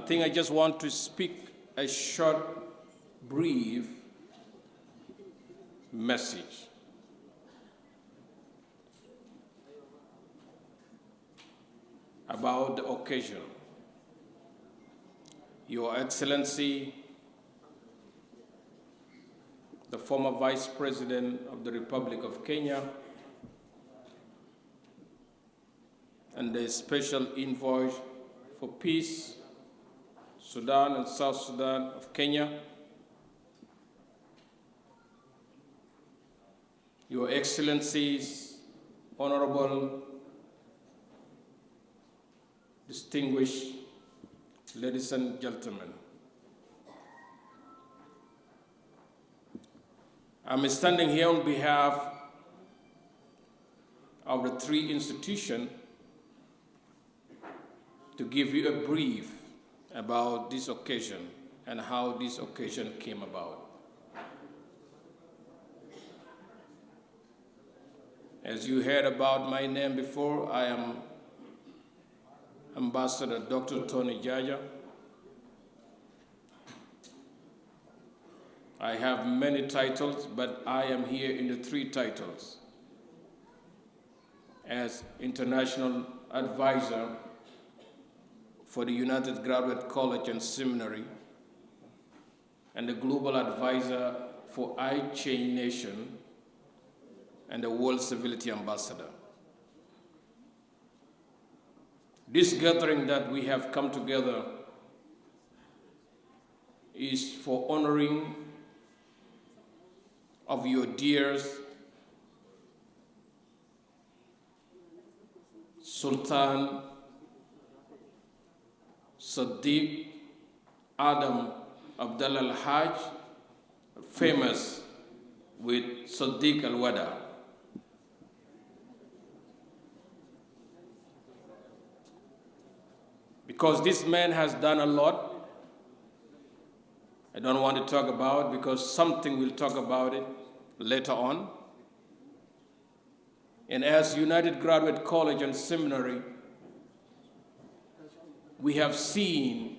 think I just want to speak a short, brief message. About the occasion. Your Excellency, the former Vice President of the Republic of Kenya, and the Special Envoy for Peace, Sudan and South Sudan of Kenya, Your Excellencies, Honorable, distinguished ladies and gentlemen, I'm standing here on behalf of the three institutions to give you a brief about this occasion and how this occasion came about. As you heard about my name before, I am Ambassador Dr. Tony Jaja. I have many titles, but I am here in the three titles. As International Advisor for the United Graduate College and Seminary, and the Global Advisor for iChain Nation, and the World Civility Ambassador. This gathering that we have come together is for honoring of your dears Sultan Sadiq Adam Abdullah al-Hajj, famous with Sadiq al-Wada'e. Because this man has done a lot. I don't want to talk about it because something we'll talk about it later on. And as United Graduate College and Seminary, we have seen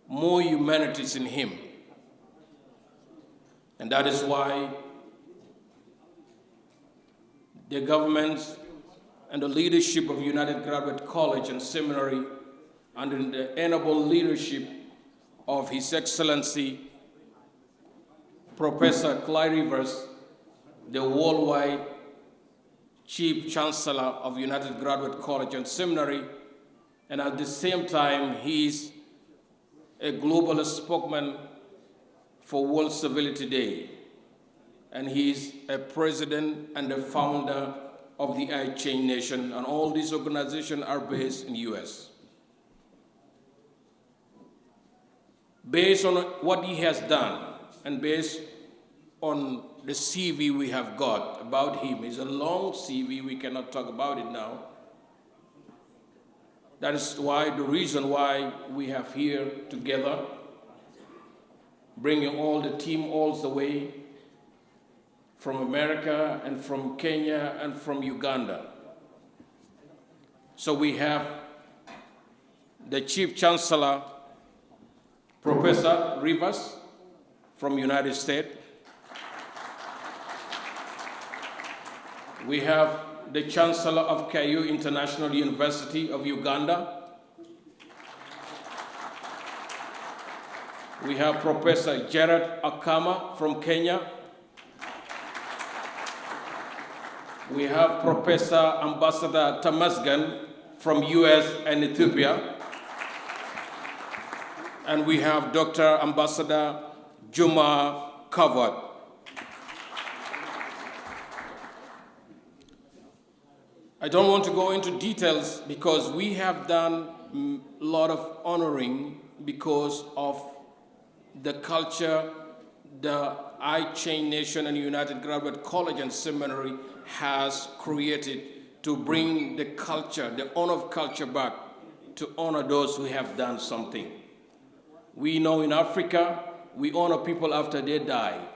more humanities in him. And that is why the governments and the leadership of United Graduate College and Seminary, under the honorable leadership of His Excellency, Professor Clyde Rivers, the worldwide Chief Chancellor of United Graduate College and Seminary, and at the same time, he is a global spokesman for World Civility Day, and he is a president and a founder of the iChain Nation, and all these organizations are based in the US. Based on what he has done, and based on the CV we have got about him, it's a long CV, we cannot talk about it now. That is why, the reason why we have here together, bringing all the team all the way from America and from Kenya and from Uganda. So we have the Chief Chancellor, Professor Rivers from United States. We have the Chancellor of Kaiu International University of Uganda. We have Professor Jared Akama from Kenya. We have Professor Ambassador Tamasgan from US and Ethiopia. And we have Dr. Ambassador Juma Kavod. I don't want to go into details because we have done a lot of honoring because of the culture the iChain Nation and United Graduate College and Seminary has created to bring the culture, the honor of culture back, to honor those who have done something. We know in Africa, we honor people after they died.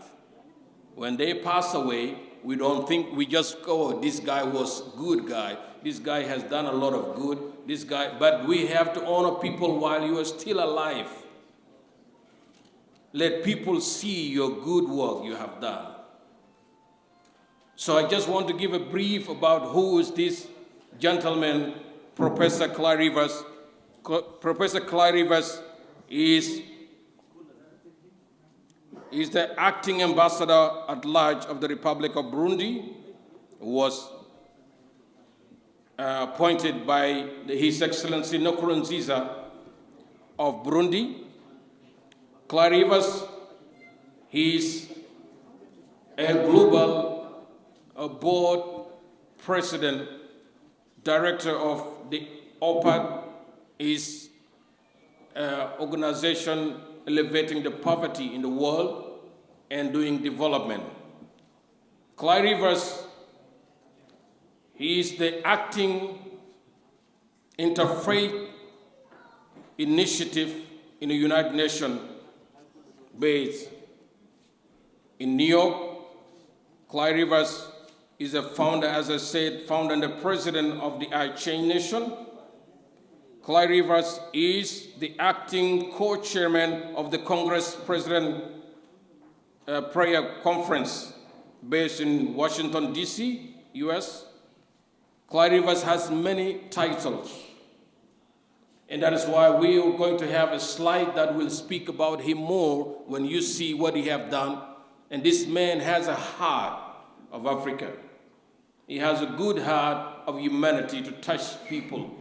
When they pass away, we don't think, we just go, oh, this guy was a good guy. This guy has done a lot of good. this guy, but we have to honor people while you are still alive. Let people see your good work you have done. So I just want to give a brief about who is this gentleman, Professor Clyde Rivers. Professor Clyde Rivers is the acting ambassador at large of the Republic of Burundi, who was appointed by His Excellency Nkurunziza of Burundi. Clyde Rivers, he is a global board president, director of the OPAD, is organization elevating the poverty in the world and doing development. Clyde Rivers, he is the acting interfaith initiative in the United Nations based in New York. Clyde Rivers is a founder, as I said, founder and the president of the I-Chain Nation. Clyde Rivers is the acting co-chairman of the Congress President Prayer Conference based in Washington, D.C., U.S. Clyde Rivers has many titles, and that is why we are going to have a slide that will speak about him more when you see what he has done. And this man has a heart of Africa. He has a good heart of humanity to touch people.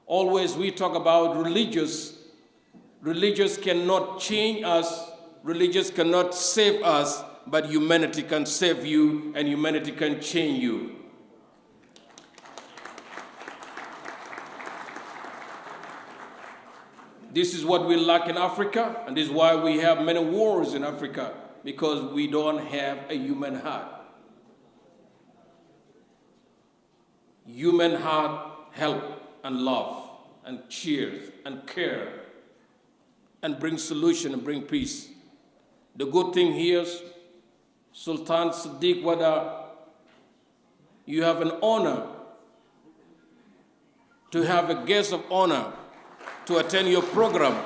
Always we talk about religious. Religious cannot change us. Religious cannot save us, but humanity can save you and humanity can change you. This is what we lack in Africa, and this is why we have many wars in Africa, because we don't have a human heart. Human heart help and love and cheer and care and bring solution and bring peace. The good thing here is, Sultan صديق ودعه, you have an honor to have a guest of honor to attend your program.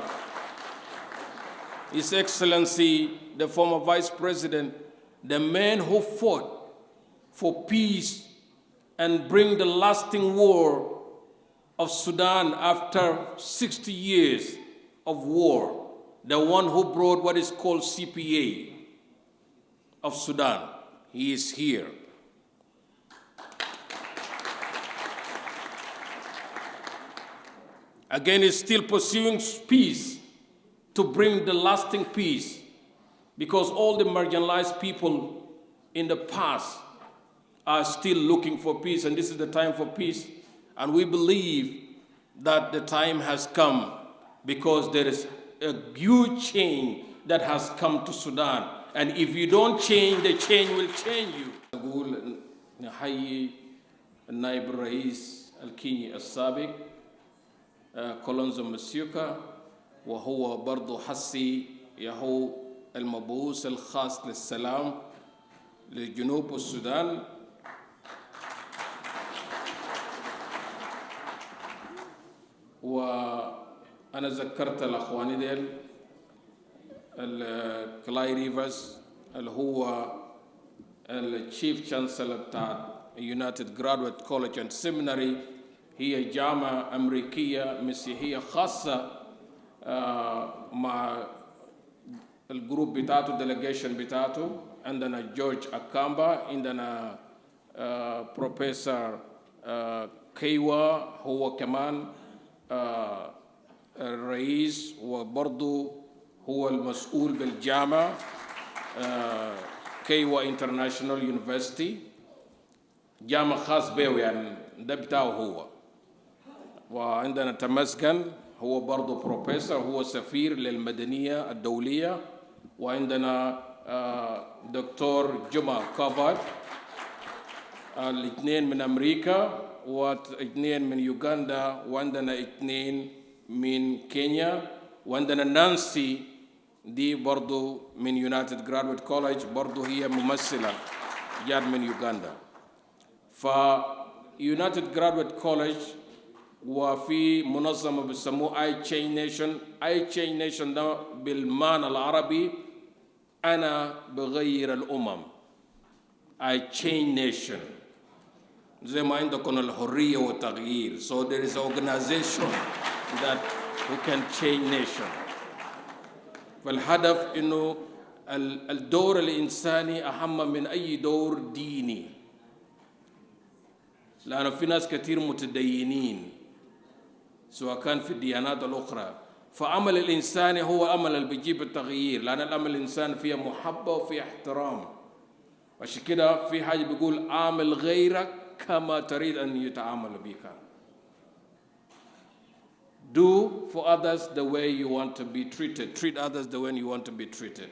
His Excellency, the former Vice President, the man who fought for peace and bring the lasting war of Sudan after 60 years of war, the one who brought what is called CPA of Sudan. He is here. Again, he's still pursuing peace to bring the lasting peace, because all the marginalized people in the past are still looking for peace, and this is the time for peace. And we believe that the time has come, because there is a huge change that has come to Sudan. And if you don't change, the change will change you. أقول نحيي النائب الرئيس الكيني السابق كولونزو مسيوكا، وهو برضو حسي يهو المبعوث الخاص للسلام لجنوب السودان. وأنا ذكرت الأخواني ديل كلاي ريفرز اللي هو الشيف شانسلر بتاع United Graduate College and Seminary. هي جامعة أمريكية مسيحية خاصة مع الجروب بتاعته delegation بتاعته. عندنا جورج أكامبا، عندنا بروفيسور كيوا هو كمان الرئيس وبرضه هو المسؤول بالجامعة كيوا انترناشونال يونيفرسيتي، جامعة خاص به يعني ده بتاعه هو. وعندنا تمسكن هو برضه بروفيسور، هو سفير للمدنيه الدوليه. وعندنا دكتور جمعه كافر، الاثنين من امريكا واثنين من يوغندا، وعندنا اثنين من كينيا، وعندنا نانسي دي برضه من يونايتد جرادويت كوليدج، برضه هي ممثله جات من يوغندا. ف يونايتد جرادويت كوليدج وفي منظمة بيسموه اي تشين نيشن. اي تشين نيشن ده بالمعنى العربي أنا بغير الأمم. I change nation. زي ما عندكم الحرية والتغيير. So there is an organization that we can change nation. فالهدف إنه الدور الإنساني أهم من أي دور ديني. لأنه في ناس كثير متدينين سواء كان في الديانات الأخرى. فعمل الإنساني هو العمل اللي بيجيب التغيير، لأن العمل الإنساني فيه محبة وفيه احترام. عشان كده في حاجة بيقول عامل غيرك كما تريد أن يتعامل بك. Do for others the way you want to be treated. Treat others the way you want to be treated.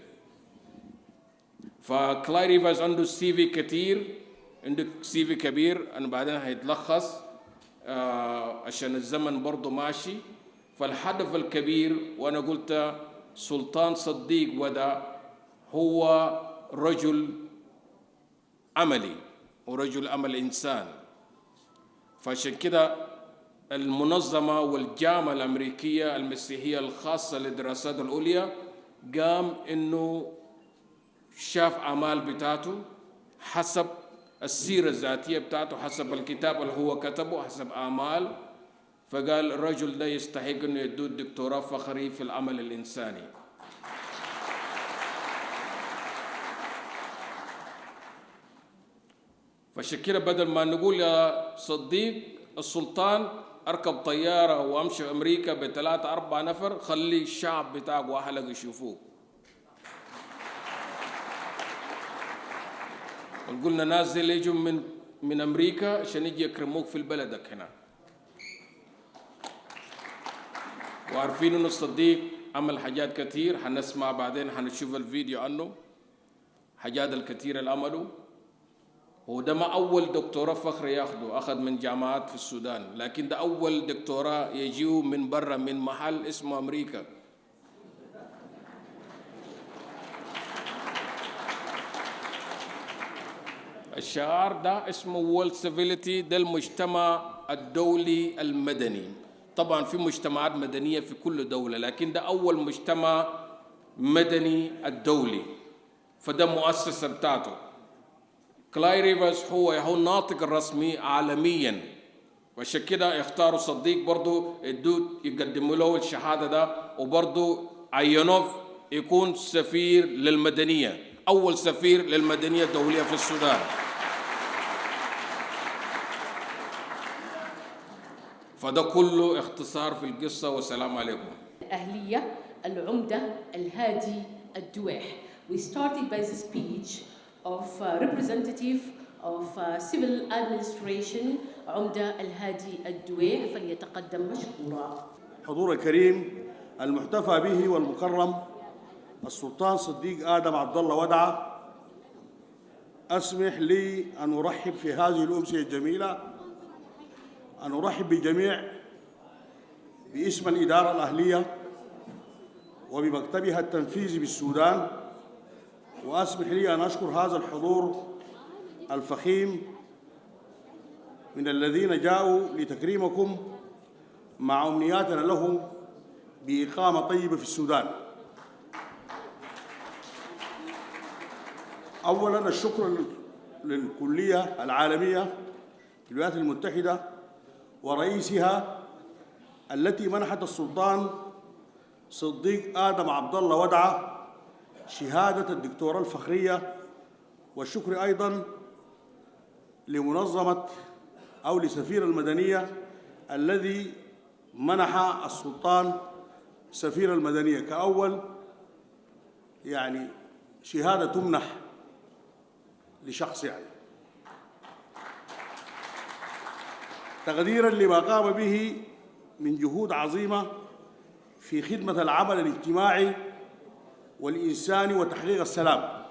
فكلاي ريفرز عنده CV كتير، عنده CV كبير، أنا بعدين هيتلخص عشان الزمن برضه ماشي. فالهدف الكبير، وأنا قلت سلطان صديق ودعه هو رجل عملي ورجل عمل إنسان. فعشان كده المنظمة والجامعة الأمريكية المسيحية الخاصة للدراسات العليا قام إنه شاف أعمال بتاعته حسب السيرة الذاتية بتاعته، حسب الكتاب اللي هو كتبه، حسب أعمال. فقال الرجل ده يستحق إنه يدوه الدكتوراة فخري في العمل الإنساني. فعشان كده بدل ما نقول يا صديق السلطان اركب طياره وامشي امريكا بثلاثة أربعة نفر، خلي الشعب بتاعك واهلك يشوفوك. قلنا ناس زي اللي يجوا من امريكا عشان يجي يكرموك في بلدك هنا. وعارفين انه الصديق عمل حاجات كتير، حنسمع بعدين، حنشوف الفيديو عنه حاجات الكثير اللي عمله. وده ما أول دكتوراه فخري ياخده، أخذ من جامعات في السودان، لكن ده أول دكتوراه يجيو من برا من محل اسمه أمريكا. الشعار ده اسمه وورلد سيفيليتي، ده المجتمع الدولي المدني. طبعا في مجتمعات مدنية في كل دولة، لكن ده أول مجتمع مدني الدولي، فده مؤسسة بتاعته. كلاي ريفرز هو الناطق الرسمي عالميا، وعشان كده اختاروا صديق برضو يقدموا له الشهادة ده، وبرضو عينوه يكون سفير للمدنية، أول سفير للمدنية الدولية في السودان. فده كله اختصار في القصة، والسلام عليكم. الأهلية العمدة الهادي الدواح. We started by the speech of representative of civil administration عمدة الهادي الدواح، فليتقدم مشكورا. حضور الكريم المحتفى به والمكرم السلطان صديق آدم عبد الله ودعه، أسمح لي أن أرحب في هذه الأمسية الجميلة، أن أرحب بالجميع باسم الإدارة الأهلية وبمكتبها التنفيذي بالسودان، وأسمح لي أن أشكر هذا الحضور الفخيم من الذين جاءوا لتكريمكم مع أمنياتنا لهم بإقامة طيبة في السودان. أولاً الشكر للكلية العالمية في الولايات المتحدة ورئيسها التي منحت السلطان صديق آدم عبد الله ودعه شهادة الدكتوراه الفخرية، والشكر أيضاً لمنظمة أو لسفير المدنية الذي منح السلطان سفير المدنية كأول شهادة تمنح لشخص تقديراً لما قام به من جهود عظيمة في خدمة العمل الاجتماعي والإنساني وتحقيق السلام.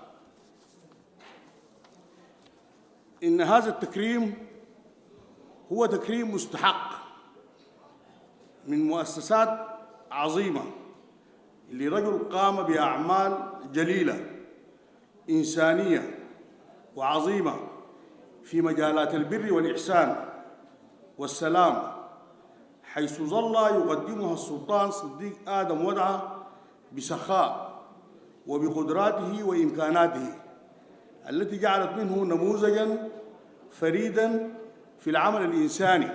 إن هذا التكريم هو تكريم مستحق من مؤسسات عظيمة لرجل قام بأعمال جليلة إنسانية وعظيمة في مجالات البر والإحسان والسلام حيث ظل يقدمها السلطان صديق آدم ودعه بسخاء وبقدراته وإمكاناته التي جعلت منه نموذجاً فريداً في العمل الإنساني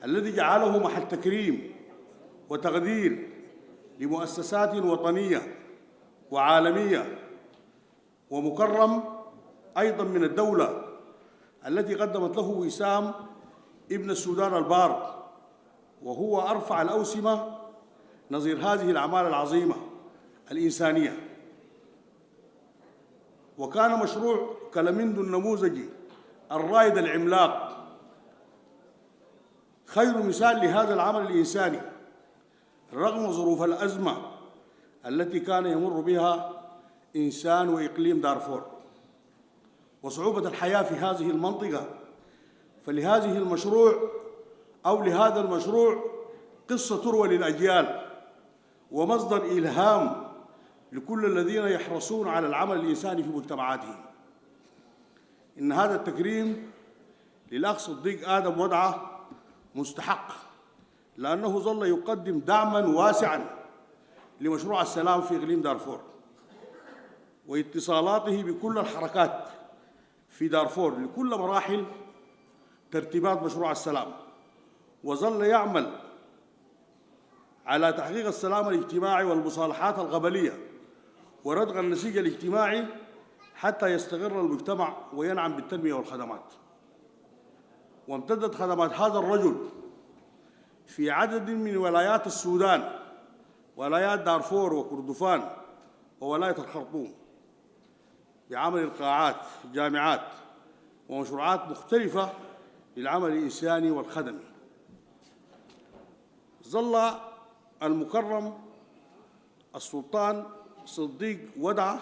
الذي جعله محل تكريم وتقدير لمؤسسات وطنية وعالمية، ومكرم أيضاً من الدولة التي قدمت له وسام ابن السودان البار، وهو أرفع الأوسمة نظير هذه الأعمال العظيمة الإنسانية. وكان مشروع كلمندو النموذجي الرائد العملاق خير مثال لهذا العمل الإنساني رغم ظروف الأزمة التي كان يمر بها إنسان وإقليم دارفور وصعوبة الحياة في هذه المنطقة. فلهذا المشروع قصة تروى للأجيال ومصدر إلهام لكل الذين يحرصون على العمل الإنساني في مجتمعاتهم. إن هذا التكريم للأخ صديق آدم ودعه مستحق، لأنه ظل يقدم دعماً واسعاً لمشروع السلام في إقليم دارفور واتصالاته بكل الحركات في دارفور لكل مراحل ترتيبات مشروع السلام، وظل يعمل على تحقيق السلام الاجتماعي والمصالحات القبلية وردع النسيج الاجتماعي حتى يستقر المجتمع وينعم بالتنمية والخدمات. وامتدت خدمات هذا الرجل في عدد من ولايات السودان، ولايات دارفور وكردفان وولاية الخرطوم، بعمل القاعات في الجامعات ومشروعات مختلفة للعمل الإنساني والخدمي. ظل المكرم السلطان صديق ودعه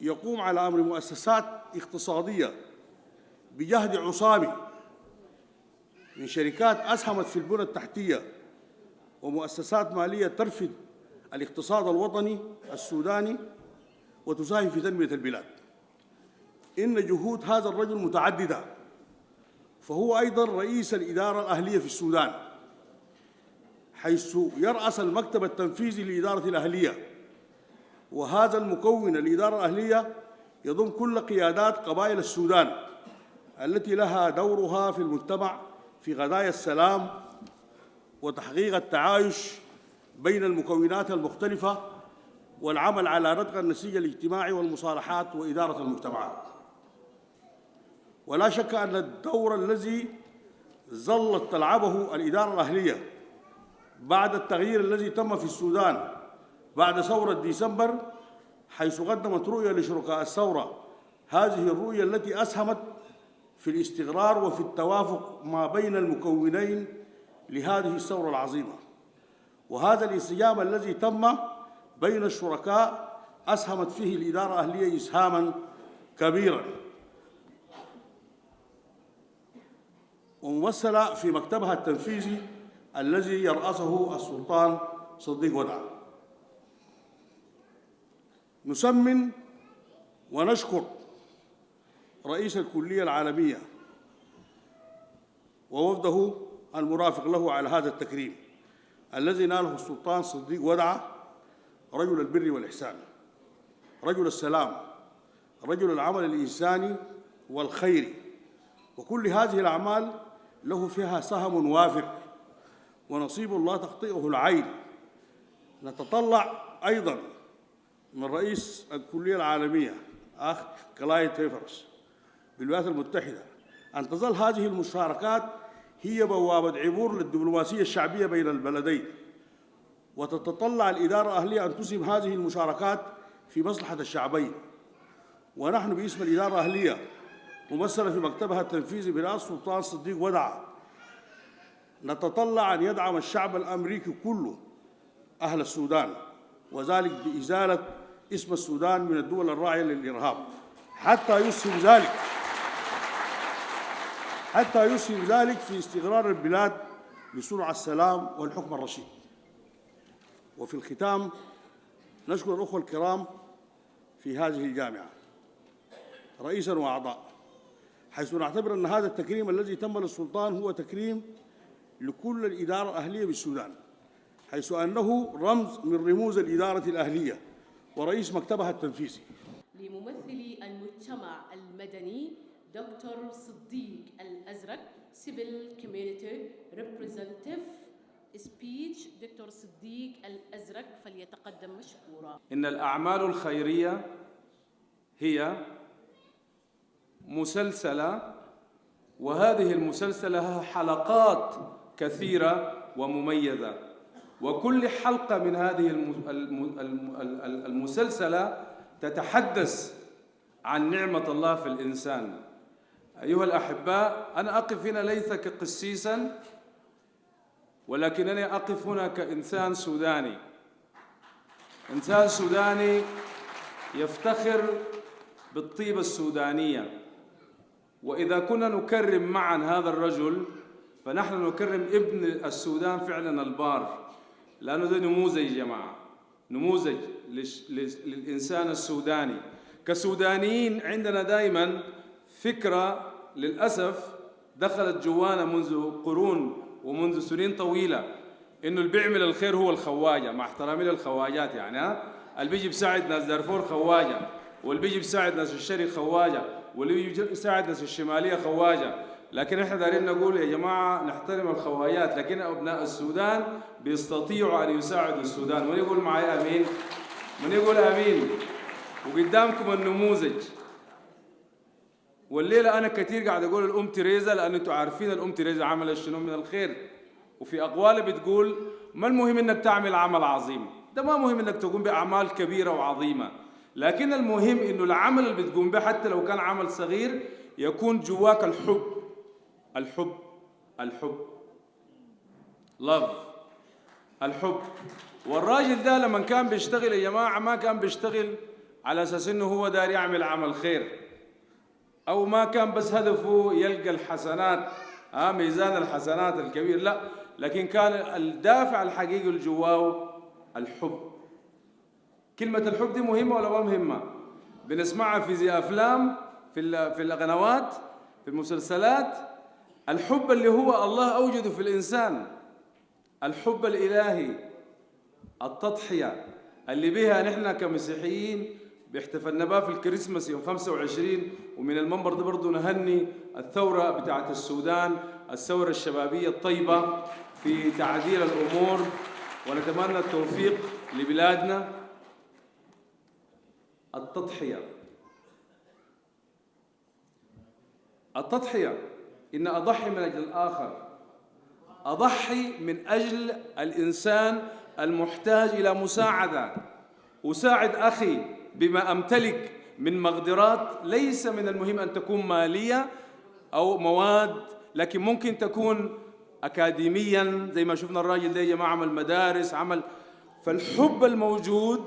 يقوم على أمر مؤسسات اقتصادية بجهد عصامي من شركات أسهمت في البنى التحتية ومؤسسات مالية ترفد الاقتصاد الوطني السوداني وتساهم في تنمية البلاد. إن جهود هذا الرجل متعددة، فهو أيضاً رئيس الإدارة الأهلية في السودان، حيث يرأس المكتب التنفيذي للإدارة الأهلية، وهذا المكون الإدارة الأهلية يضم كل قيادات قبائل السودان التي لها دورها في المجتمع في قضايا السلام وتحقيق التعايش بين المكونات المختلفة والعمل على ردع النسيج الاجتماعي والمصالحات وإدارة المجتمعات. ولا شك أن الدور الذي ظلت تلعبه الإدارة الأهلية بعد التغيير الذي تم في السودان بعد ثورة ديسمبر، حيث قدمت رؤية لشركاء الثورة، هذه الرؤية التي أسهمت في الاستقرار وفي التوافق ما بين المكونين لهذه الثورة العظيمة. وهذا الانسجام الذي تم بين الشركاء أسهمت فيه الإدارة الأهلية إسهاماً كبيراً، وممثلة في مكتبها التنفيذي الذي يرأسه السلطان صديق ودعه. نسمن ونشكر رئيس الكلية العالمية ووفده المرافق له على هذا التكريم الذي ناله السلطان صديق ودعه، رجل البر والإحسان، رجل السلام، رجل العمل الإنساني والخيري، وكل هذه الأعمال له فيها سهم وافر ونصيب لا تخطئه العين. نتطلع أيضاً من رئيس الكلية العالمية أخ كلايد تيفرس بالولايات المتحدة أن تظل هذه المشاركات هي بوابة عبور للدبلوماسية الشعبية بين البلدين، وتتطلع الإدارة الأهلية أن تسهم هذه المشاركات في مصلحة الشعبين. ونحن باسم الإدارة الأهلية ممثلة في مكتبها التنفيذي برئاسة السلطان صديق ودعه نتطلع أن يدعم الشعب الأمريكي كله أهل السودان، وذلك بإزالة اسم السودان من الدول الراعية للإرهاب حتى يسهم ذلك في استقرار البلاد لصنع السلام والحكم الرشيد. وفي الختام نشكر الأخوة الكرام في هذه الجامعة رئيساً وأعضاء، حيث نعتبر أن هذا التكريم الذي تم للسلطان هو تكريم لكل الإدارة الأهلية بالسودان، حيث أنه رمز من رموز الإدارة الأهلية ورئيس مكتبها التنفيذي. لممثلي المجتمع المدني دكتور صديق الأزرق Civil Community Representative Speech دكتور صديق الأزرق فليتقدم مشكورا. إن الأعمال الخيرية هي مسلسلة، وهذه المسلسلة لها حلقات كثيرة ومميزة، وكل حلقة من هذه المسلسلة تتحدث عن نعمة الله في الإنسان. أيها الأحباء، أنا أقف هنا ليس كقسيساً، ولكنني أقف هنا كإنسان سوداني، إنسان سوداني يفتخر بالطيبة السودانية. وإذا كنا نكرم معا هذا الرجل فنحن نكرم ابن السودان فعلا البار، لأنه ده نموذج يا جماعة، نموذج للإنسان السوداني. كسودانيين عندنا دائما فكرة للأسف دخلت جوانا منذ قرون ومنذ سنين طويلة، إنه اللي بيعمل الخير هو الخواجة، مع احترامي للخواجات يعني، اللي بيجي بيساعد ناس دارفور خواجة، واللي بيجي بيساعد ناس الشرق خواجة، واللي بيجي بيساعد ناس الشمالية خواجة. لكن احنا دايرين نقول يا جماعة نحترم الخواجات، لكن أبناء السودان بيستطيعوا أن يساعدوا السودان. من يقول معي أمين؟ من يقول أمين؟ وقدامكم النموذج. والليلة أنا كثير قاعد أقول الأم تريزا، لأن أنتم عارفين الأم تريزا عملت شنو من الخير، وفي أقوال بتقول ما المهم إنك تعمل عمل عظيم، ده ما مهم إنك تقوم بأعمال كبيرة وعظيمة، لكن المهم إنه العمل اللي بتقوم به حتى لو كان عمل صغير يكون جواك الحب، الحب، الحب، love، الحب. والراجل ده لما كان بيشتغل يا جماعة ما كان بيشتغل على أساس إنه هو دار يعمل عمل خير، أو ما كان بس هدفه يلقى الحسنات، ميزان الحسنات الكبير، لا، لكن كان الدافع الحقيقي اللي جواه الحب. كلمة الحب دي مهمة ولا ما مهمة؟ بنسمعها في زي أفلام، في القنوات، في المسلسلات. الحب اللي هو الله أوجده في الإنسان، الحب الإلهي، التضحية اللي بها نحن كمسيحيين بيحتفلنا بها في الكريسماس يوم 25، ومن المنبر ده برضه نهني الثورة بتاعت السودان، الثورة الشبابية الطيبة في تعديل الأمور، ونتمنى التوفيق لبلادنا. التضحية، التضحية، إن أضحي من أجل الآخر، أضحي من أجل الإنسان المحتاج إلى مساعدة، أساعد أخي بما أمتلك من مقدرات. ليس من المهم أن تكون مالية أو مواد، لكن ممكن تكون أكاديميا زي ما شفنا الراجل ده يا جماعة عمل مدارس، عمل. فالحب الموجود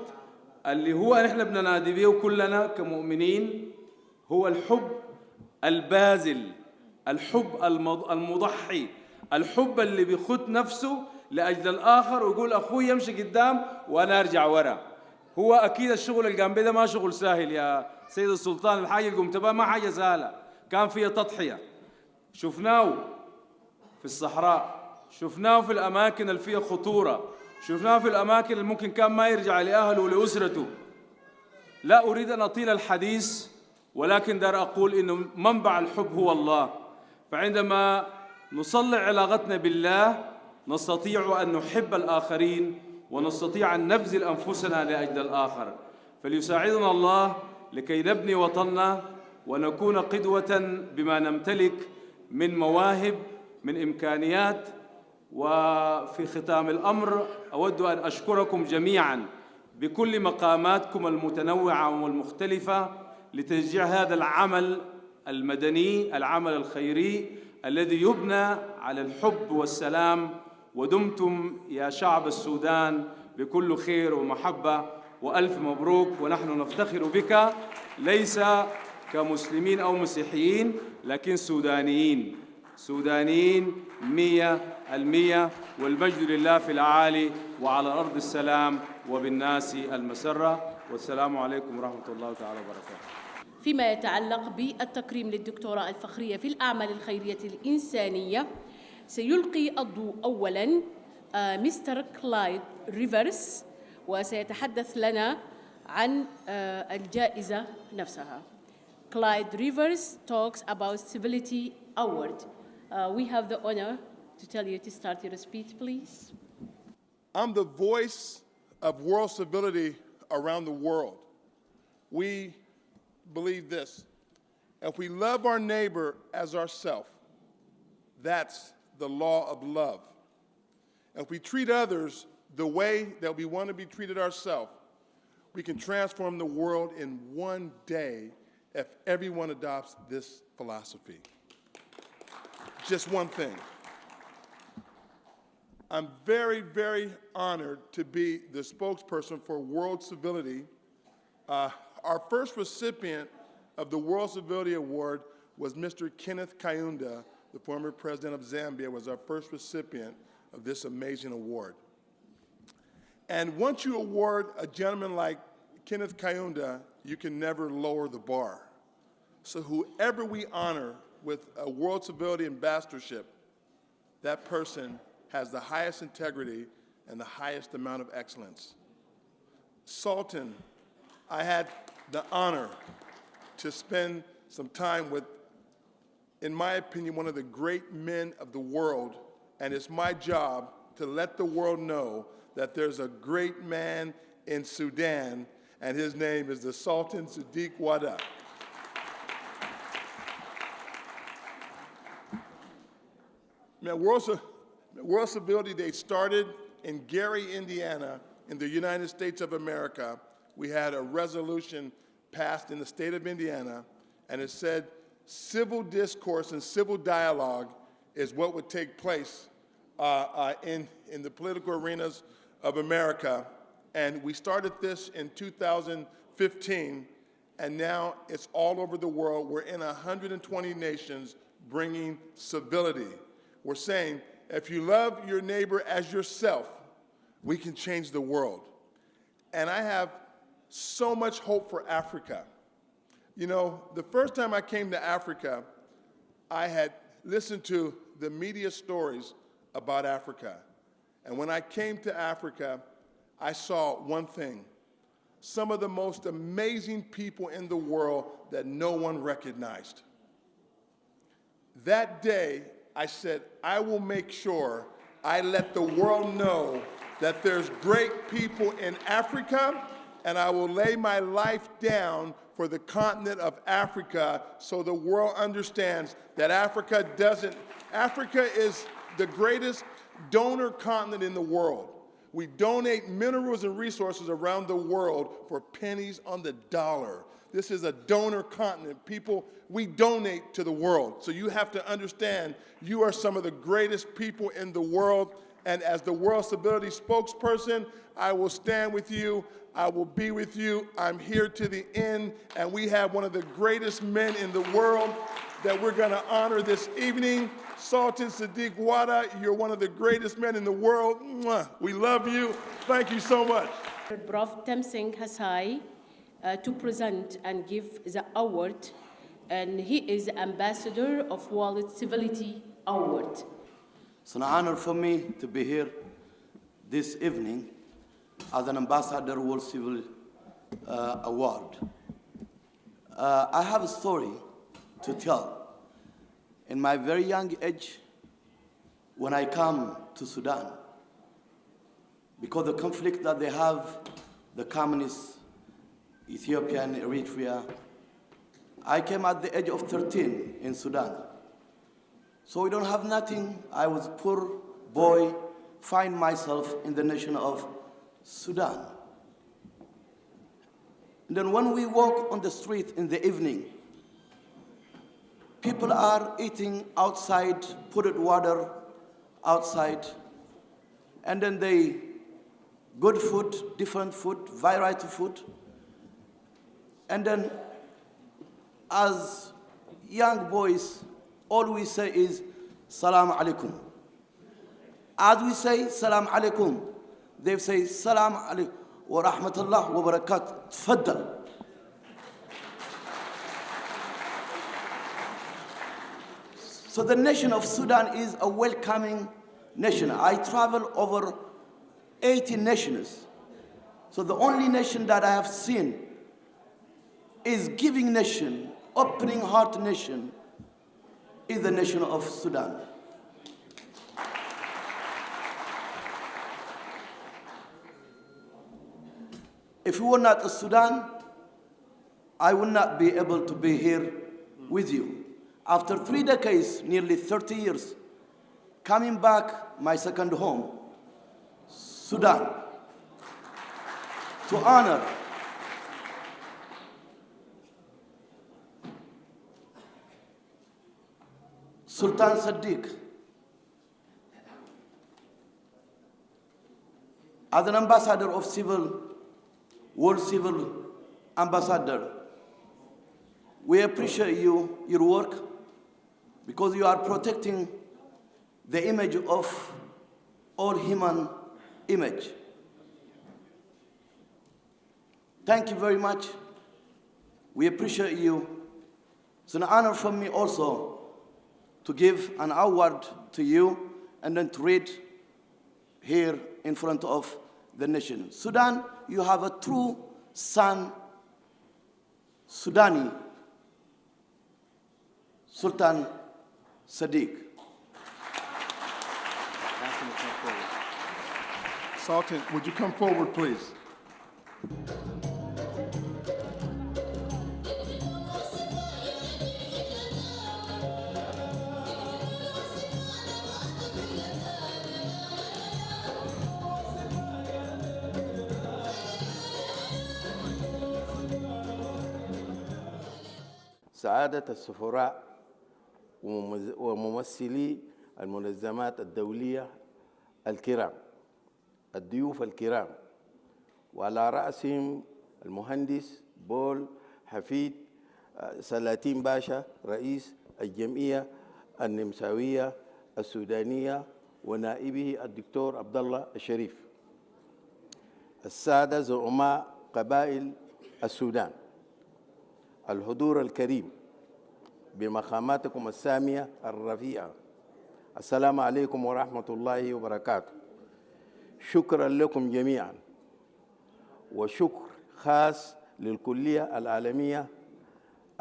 اللي هو نحن بننادي به كلنا كمؤمنين هو الحب الباذل، الحب المضحي، الحب اللي بيخد نفسه لأجل الآخر ويقول أخوي يمشي قدام وأنا أرجع ورا. هو أكيد الشغل اللي قام به ده ما شغل سهل يا سيد السلطان، الحاجة اللي قمت بها ما حاجة سهلة، كان فيها تضحية. شفناه في الصحراء، شفناه في الأماكن اللي فيها خطورة، شفناه في الأماكن اللي ممكن كان ما يرجع لأهله ولأسرته. لا أريد أن أطيل الحديث، ولكن دار أقول إنه منبع الحب هو الله. فعندما نصلح علاقتنا بالله نستطيع أن نحب الآخرين، ونستطيع أن نبذل أنفسنا لأجل الآخر. فليساعدنا الله لكي نبني وطننا ونكون قدوة بما نمتلك من مواهب، من إمكانيات. وفي ختام الأمر أود أن أشكركم جميعاً بكل مقاماتكم المتنوعة والمختلفة لتشجيع هذا العمل المدني، العمل الخيري الذي يبنى على الحب والسلام. ودمتم يا شعب السودان بكل خير ومحبة، وألف مبروك. ونحن نفتخر بك ليس كمسلمين أو مسيحيين، لكن سودانيين، سودانيين 100%. والمجد لله في الأعالي، وعلى الأرض السلام، وبالناس المسرة. والسلام عليكم ورحمة الله تعالى وبركاته. فيما يتعلق بالتكريم للدكتوراه الفخرية في الأعمال الخيرية الإنسانية، سيلقي الضوء أولاً مستر كلايد ريفرز، وسيتحدث لنا عن الجائزة نفسها. Clyde Rivers talks about Civility Award. We have the honor to tell you to start your speech, please. I'm the voice of world civility around the world. We believe this: if we love our neighbor as ourselves, that's the law of love. If we treat others the way that we want to be treated ourselves, we can transform the world in one day if everyone adopts this philosophy. Just one thing. I'm very, very honored to be the spokesperson for World Civility. Our first recipient of the World Civility Award was Mr. Kenneth Kaunda, the former president of Zambia, was our first recipient of this amazing award. And once you award a gentleman like Kenneth Kaunda, you can never lower the bar. So whoever we honor with a World Civility Ambassadorship, that person has the highest integrity and the highest amount of excellence. Sultan, I had the honor to spend some time with, in my opinion, one of the great men of the world, and it's my job to let the world know that there's a great man in Sudan, and his name is the Sultan Sadiq Wadha. Now, World Civility Day started in Gary, Indiana, in the United States of America. We had a resolution passed in the state of Indiana, and it said civil discourse and civil dialogue is what would take place in the political arenas of America. And we started this in 2015, and now it's all over the world. We're in 120 nations bringing civility. We're saying, if you love your neighbor as yourself, we can change the world. And I have so much hope for Africa. You know, the first time I came to Africa, I had listened to the media stories about Africa. And when I came to Africa, I saw one thing: some of the most amazing people in the world that no one recognized. That day, I said, I will make sure I let the world know that there's great people in Africa, and I will lay my life down for the continent of Africa so the world understands that Africa is the greatest donor continent in the world. We donate minerals and resources around the world for pennies on the dollar. This is a donor continent. People, we donate to the world. So you have to understand you are some of the greatest people in the world. And as the World Civility spokesperson, I will stand with you. I will be with you. I'm here to the end. And we have one of the greatest men in the world that we're going to honor this evening. Sultan Sadiq Wadha, you're one of the greatest men in the world. Mwah. We love you. Thank you so much. Prof. Temsing Hasai to present and give the award, and he is ambassador of World Civility Award. It's an honor for me to be here this evening as an ambassador World Civil Award. I have a story to tell. In my very young age, when I come to Sudan, because the conflict that they have, the communists, Ethiopia and Eritrea, I came at the age of 13 in Sudan. So we don't have nothing. I was a poor boy, find myself in the nation of Sudan. And then when we walk on the street in the evening, people are eating outside, put water outside, and then they, good food, different food, variety food. And then as young boys, all we say is, Salam alaikum. As we say, Salam alaikum, they say, Salam alaikum wa rahmatullah wa barakat. Tfaddal. So the nation of Sudan is a welcoming nation. I travel over 80 nations. So the only nation that I have seen is giving nation, opening heart nation, is the nation of Sudan. If we were not a Sudan, I would not be able to be here with you. After 3 decades, nearly 30 years, coming back my second home, Sudan, to honor Sultan صديق as an ambassador of world civil ambassador. We appreciate your work because you are protecting the image of all human image. Thank you very much. We appreciate you. It's an honor for me also to give an award to you and then to read here in front of the nation. Sudan, you have a true son, Sudani, Sultan Sadiq. Sultan, would you come forward, please? سعادة السفراء وممثلي المنظمات الدولية الكرام، الضيوف الكرام، وعلى رأسهم المهندس بول حفيد سلاطين باشا رئيس الجمعية النمساوية السودانية ونائبه الدكتور عبد الله الشريف، السادة زعماء قبائل السودان، الحضور الكريم بمقاماتكم السامية الرفيعة، السلام عليكم ورحمة الله وبركاته. شكرا لكم جميعا، وشكر خاص للكلية العالمية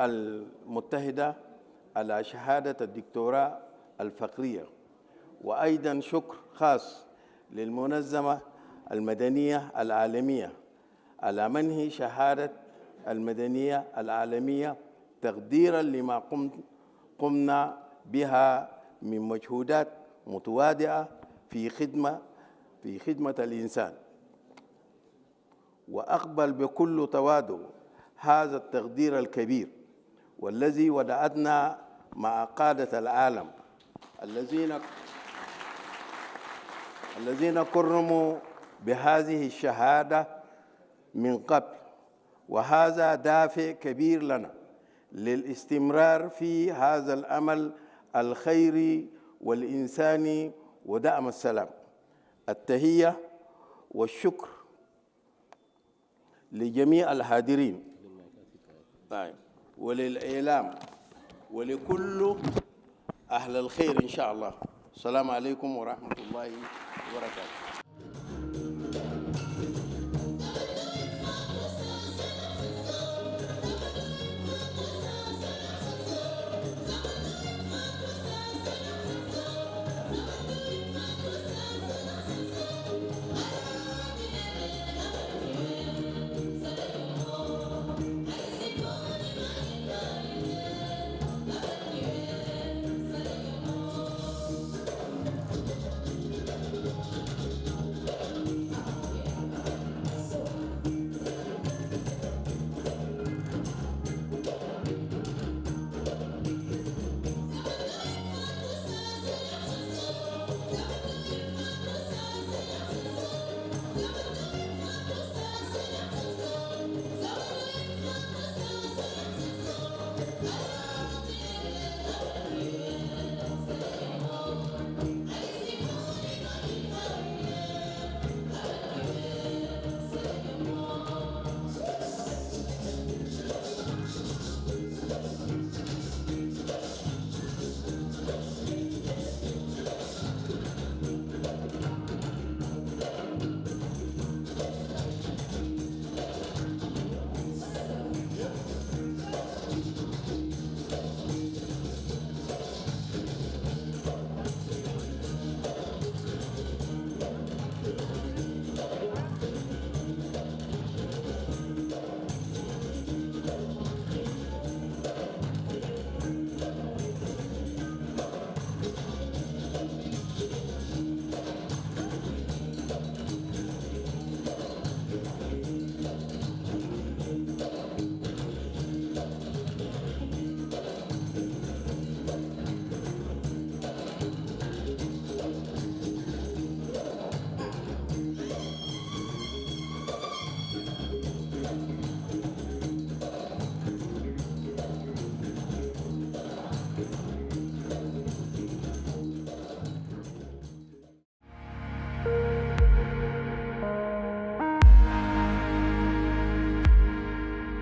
المتحدة على شهادة الدكتوراة الفخرية، وأيضا شكر خاص للمنظمة المدنية العالمية على منح شهادة المدنية العالمية تقديرا لما قمنا بها من مجهودات متوادئة في خدمة الإنسان، وأقبل بكل تواضع هذا التقدير الكبير والذي ودعتنا مع قادة العالم الذين كرموا بهذه الشهادة من قبل، وهذا دافع كبير لنا للاستمرار في هذا العمل الخيري والإنساني ودعم السلام. التحية والشكر لجميع الحاضرين وللإعلام ولكل أهل الخير إن شاء الله. السلام عليكم ورحمة الله وبركاته.